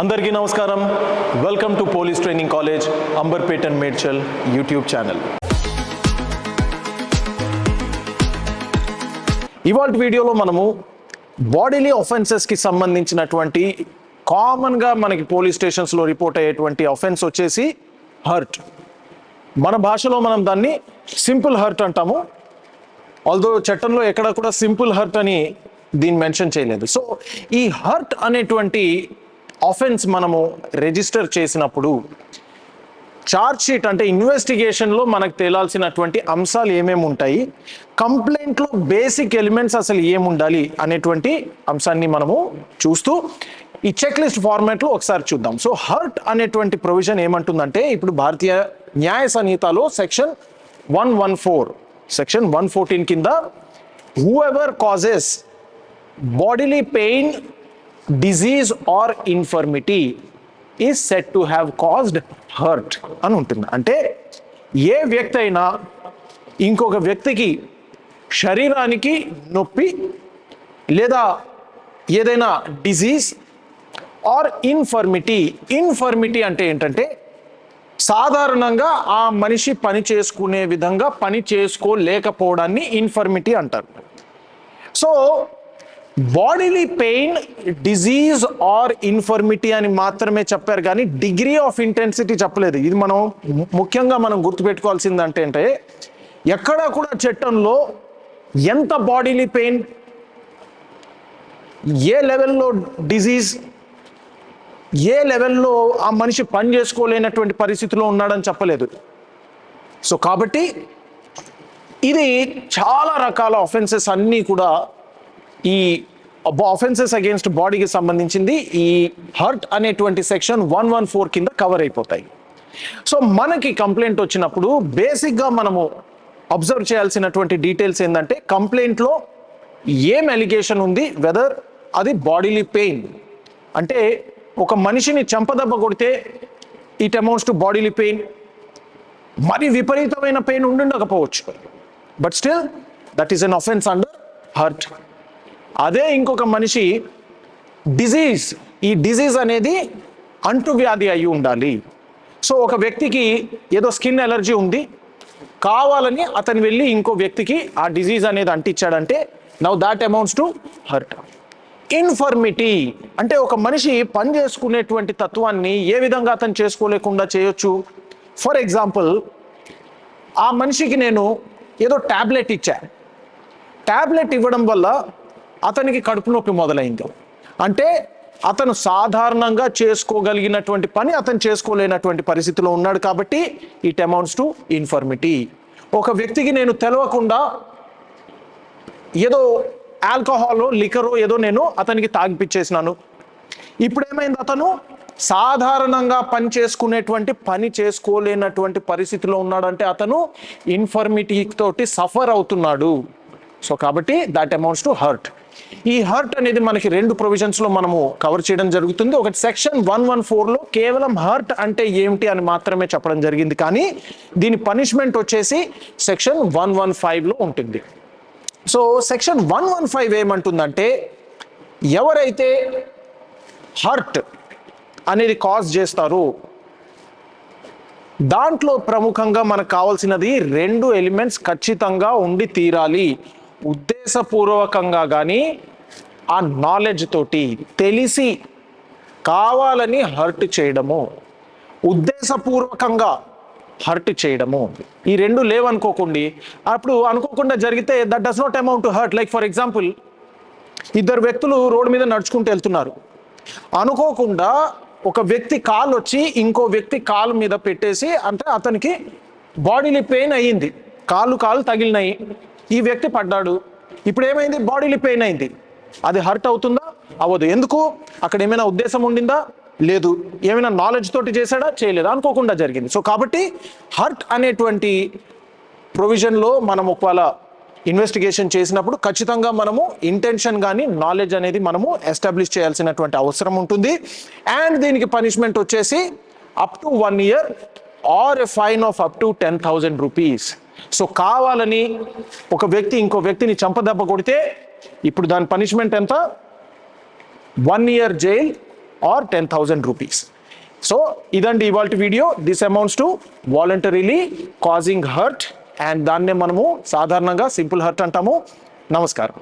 అందరికీ నమస్కారం. Welcome to police training college Amberpet and Medchal YouTube channel. ఇవాళ వీడియోలో మనము బాడీలీ ఆఫెన్సెస్కి సంబంధించినటువంటి కామన్గా మనకి పోలీస్ స్టేషన్స్లో రిపోర్ట్ అయ్యేటువంటి ఆఫెన్స్ వచ్చేసి హర్ట్. మన భాషలో మనం దాన్ని సింపుల్ హర్ట్ అంటాము. ఆల్దో చట్టంలో ఎక్కడ కూడా సింపుల్ హర్ట్ అని దీన్ని మెన్షన్ చేయలేదు. సో ఈ హర్ట్ అనేటువంటి ఆఫెన్స్ మనము రిజిస్టర్ చేసినప్పుడు ఛార్జ్ షీట్ అంటే ఇన్వెస్టిగేషన్లో మనకు తేలాల్సినటువంటి అంశాలు ఏమేమి ఉంటాయి, కంప్లైంట్లో బేసిక్ ఎలిమెంట్స్ అసలు ఏముండాలి అనేటువంటి అంశాన్ని మనము చూస్తూ ఈ చెక్ లిస్ట్ ఫార్మాట్లో ఒకసారి చూద్దాం. సో హర్ట్ అనేటువంటి ప్రొవిజన్ ఏమంటుందంటే, ఇప్పుడు భారతీయ న్యాయ సంహితలో సెక్షన్ 114 కింద whoever causes bodily pain, disease or infirmity is said to have caused hurt అని ఉంటుంది. అంటే ఏ వ్యక్తి అయినా ఇంకొక వ్యక్తికి శరీరానికి నొప్పి లేదా ఏదైనా డిజీజ్ ఆర్ ఇన్ఫర్మిటీ అంటే ఏంటంటే సాధారణంగా ఆ మనిషి పని చేసుకునే విధంగా పని చేసుకోలేకపోవడాన్ని ఇన్ఫర్మిటీ అంటారు. So bodily pain, disease are infirmity అని మాత్రమే చెప్పారు, కానీ డిగ్రీ ఆఫ్ ఇంటెన్సిటీ చెప్పలేదు. ఇది మనం ముఖ్యంగా గుర్తుపెట్టుకోవాల్సింది అంటే ఎక్కడా కూడా చట్టంలో ఎంత బాడీలీ పెయిన్, ఏ లెవెల్లో డిజీజ్, ఏ లెవెల్లో ఆ మనిషి పని చేసుకోలేనటువంటి పరిస్థితిలో ఉన్నాడని చెప్పలేదు. సో కాబట్టి ఇది చాలా రకాల ఆఫెన్సెస్ అన్నీ కూడా ఈ ఆఫెన్సెస్ అగేన్స్ట్ బాడీకి సంబంధించింది ఈ హర్ట్ అనేటువంటి సెక్షన్ 114 కింద కవర్ అయిపోతాయి. సో మనకి కంప్లైంట్ వచ్చినప్పుడు బేసిక్గా మనము అబ్జర్వ్ చేయాల్సినటువంటి డీటెయిల్స్ ఏంటంటే, కంప్లైంట్లో ఏం అలిగేషన్ ఉంది, వెదర్ అది బాడీలీ పెయిన్ అంటే ఒక మనిషిని చెంపదెబ్బ కొడితే it amounts to bodily pain. మరి విపరీతమైన పెయిన్ ఉండకపోవచ్చు, but still that is an offence under hurt. అదే ఇంకొక మనిషి డిజీజ్, ఈ డిజీజ్ అనేది అంటువ్యాధి అయి ఉండాలి. సో ఒక వ్యక్తికి ఏదో స్కిన్ ఎలర్జీ ఉంది, కావాలని అతను వెళ్ళి ఇంకో వ్యక్తికి ఆ డిజీజ్ అనేది అంటించాడంటే now that amounts to hurt. Infirmity అంటే ఒక మనిషి పని చేసుకునేటువంటి తత్వాన్ని ఏ విధంగా అతను చేసుకోలేకుండా చేయొచ్చు. ఫర్ ఎగ్జాంపుల్, ఆ మనిషికి నేను ఏదో ట్యాబ్లెట్ ఇచ్చా, ట్యాబ్లెట్ ఇవ్వడం వల్ల అతనికి కడుపు నొప్పి మొదలైంది. అంటే అతను సాధారణంగా చేసుకోగలిగినటువంటి పని అతను చేసుకోలేనటువంటి పరిస్థితిలో ఉన్నాడు, కాబట్టి ఇట్ అమౌంట్స్ టు ఇన్ఫర్మిటీ. ఒక వ్యక్తికి నేను తెలవకుండా ఏదో ఆల్కహాల్, లికరో ఏదో నేను అతనికి తాగిపిచ్చేసినాను. ఇప్పుడు ఏమైంది, అతను సాధారణంగా పని చేసుకునేటువంటి పని చేసుకోలేనటువంటి పరిస్థితిలో ఉన్నాడంటే అతను ఇన్ఫర్మిటీ తోటి సఫర్ అవుతున్నాడు. సో కాబట్టి దాట్ అమౌంట్స్ టు హర్ట్. ఈ హర్ట్ అనేది మనకి రెండు ప్రొవిజన్స్లో మనము కవర్ చేయడం జరుగుతుంది. ఒకటి సెక్షన్ 114లో కేవలం హర్ట్ అంటే ఏమిటి అని మాత్రమే చెప్పడం జరిగింది, కానీ దీని పనిష్మెంట్ వచ్చేసి సెక్షన్ 115లో ఉంటుంది. సో సెక్షన్ 115 ఏమంటుందంటే, ఎవరైతే హర్ట్ అనేది కాజ్ చేస్తారో దాంట్లో ప్రముఖంగా మనకు కావాల్సినది రెండు ఎలిమెంట్స్ ఖచ్చితంగా ఉండి తీరాలి. ఉద్దేశపూర్వకంగా కానీ ఆ నాలెడ్జ్ తోటి తెలిసి కావాలని హర్ట్ చేయడము, ఉద్దేశపూర్వకంగా హర్ట్ చేయడము, ఈ రెండు లేవనుకోకండి. అప్పుడు అనుకోకుండా జరిగితే that does not amount to hurt. Like for example, ఇద్దరు వ్యక్తులు రోడ్డు మీద నడుచుకుంటూ వెళ్తున్నారు, అనుకోకుండా ఒక వ్యక్తి కాలు వచ్చి ఇంకో వ్యక్తి కాలు మీద పెట్టేసి, అంటే అతనికి బాడీలీ పెయిన్ అయ్యింది, కాలు తగిలినాయి, ఈ వ్యక్తి పడ్డాడు. ఇప్పుడు ఏమైంది, బాడీలీ పెయిన్ అయింది. అది హర్ట్ అవుతుందా? అవ్వదు. ఎందుకు? అక్కడ ఏమైనా ఉద్దేశం ఉండిందా? లేదు. ఏమైనా నాలెడ్జ్ తోటి చేశాడా? చేయలేదు, అనుకోకుండా జరిగింది. సో కాబట్టి హర్ట్ అనేటువంటి ప్రొవిజన్లో మనం ఒకవేళ ఇన్వెస్టిగేషన్ చేసినప్పుడు ఖచ్చితంగా మనము ఇంటెన్షన్ కానీ నాలెడ్జ్ అనేది మనము ఎస్టాబ్లిష్ చేయాల్సినటువంటి అవసరం ఉంటుంది. అండ్ దీనికి పనిష్మెంట్ వచ్చేసి up to 1 year or a fine of up to 10,000 rupees. So కావాలని ఒక వ్యక్తి ఇంకో వ్యక్తిని చంపదెబ్బ కొడితే ఇప్పుడు దాని పనిష్మెంట్ ఎంత? 1 year jail or 10,000 rupees. So ఇదండి ఇవాళ video. This amounts to voluntarily causing hurt, and దాన్నే మనము సాధారణంగా సింపుల్ హర్ట్ అంటాము. నమస్కారం.